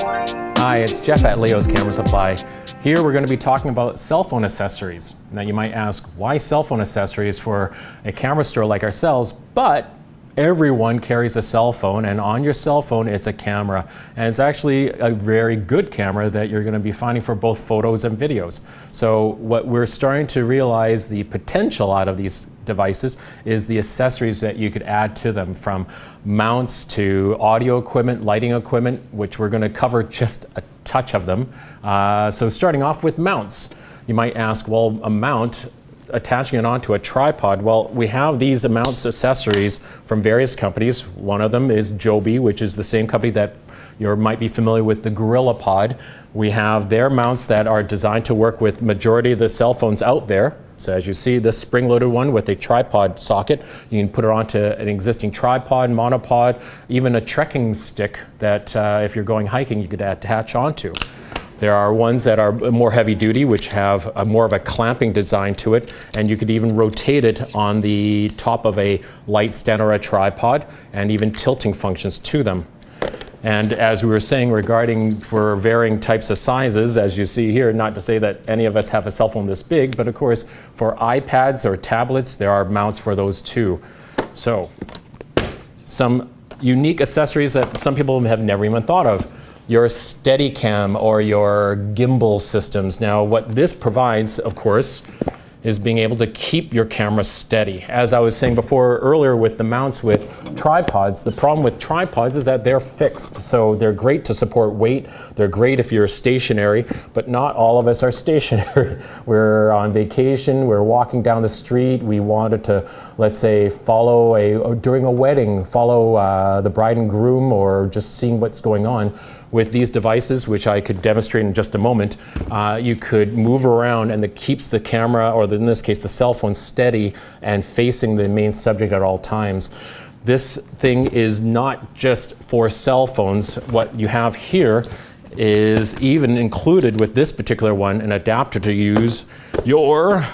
Hi, it's Jeff at Leo's Camera Supply. Here we're going to be talking about cell phone accessories. Now you might ask, why cell phone accessories for a camera store like ourselves? But everyone carries a cell phone, and on your cell phone it's a camera. And it's actually a very good camera that you're going to be finding for both photos and videos. So what we're starting to realize the potential out of these devices is the accessories that you could add to them, from mounts to audio equipment, lighting equipment, which we're going to cover just a touch of them. So starting off with mounts. You might ask, well, a mount, attaching it onto a tripod. Well, we have these mounts accessories from various companies. One of them is Joby, which is the same company that you might be familiar with, the GorillaPod. We have their mounts that are designed to work with majority of the cell phones out there. So as you see, this spring-loaded one with a tripod socket, you can put it onto an existing tripod, monopod, even a trekking stick that if you're going hiking, you could attach onto. There are ones that are more heavy duty, which have more of a clamping design to it, and you could even rotate it on the top of a light stand or a tripod, and even tilting functions to them. And as we were saying regarding for varying types of sizes, as you see here, not to say that any of us have a cell phone this big, but of course for iPads or tablets, there are mounts for those too. So some unique accessories that some people have never even thought of. Your Steadicam or your gimbal systems. Now what this provides, of course, is being able to keep your camera steady. As I was saying before earlier with the mounts with tripods, the problem with tripods is that they're fixed. So they're great to support weight, they're great if you're stationary, but not all of us are stationary. We're on vacation, we're walking down the street, we wanted to, let's say, during a wedding, follow the bride and groom, or just seeing what's going on. With these devices, which I could demonstrate in just a moment, you could move around, and it keeps the camera, or in this case the cell phone, steady and facing the main subject at all times. This thing is not just for cell phones. What you have here is even included with this particular one an adapter to use your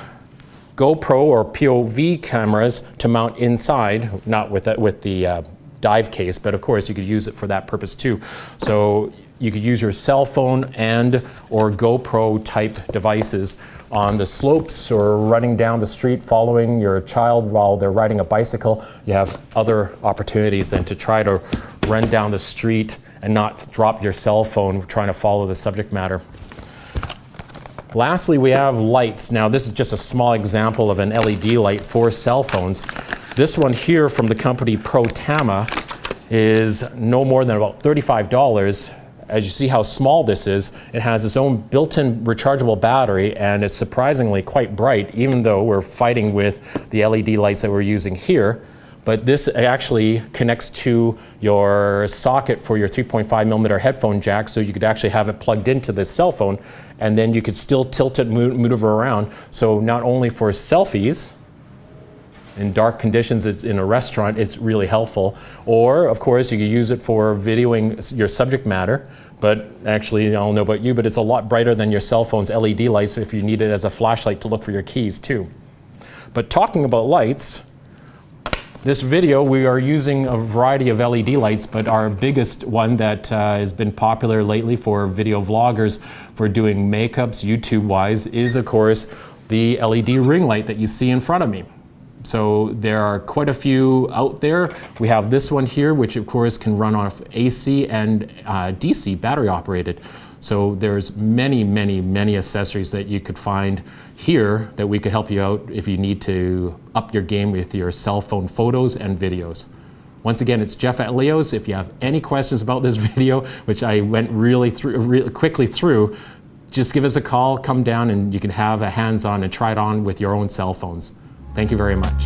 GoPro or POV cameras to mount inside, not with the dive case, but of course you could use it for that purpose too. So you could use your cell phone and or GoPro type devices on the slopes or running down the street following your child while they're riding a bicycle. You have other opportunities than to try to run down the street and not drop your cell phone trying to follow the subject matter. Lastly, we have lights. Now this is just a small example of an LED light for cell phones. This one here from the company ProTama is no more than about $35. As you see how small this is, it has its own built-in rechargeable battery, and it's surprisingly quite bright, even though we're fighting with the LED lights that we're using here. But this actually connects to your socket for your 3.5mm headphone jack, so you could actually have it plugged into the cell phone, and then you could still tilt it, maneuver around. So not only for selfies, in dark conditions, it's in a restaurant, it's really helpful. Or, of course, you could use it for videoing your subject matter. But actually, I don't know about you, but it's a lot brighter than your cell phone's LED lights if you need it as a flashlight to look for your keys too. But talking about lights, this video we are using a variety of LED lights, but our biggest one that has been popular lately for video vloggers for doing makeups, YouTube-wise, is of course the LED ring light that you see in front of me. So there are quite a few out there. We have this one here, which of course can run off AC and DC, battery operated. So there's many, many, many accessories that you could find here that we could help you out if you need to up your game with your cell phone photos and videos. Once again, it's Jeff at Leo's. If you have any questions about this video, which I went really quickly through, just give us a call, come down, and you can have a hands-on and try it on with your own cell phones. Thank you very much.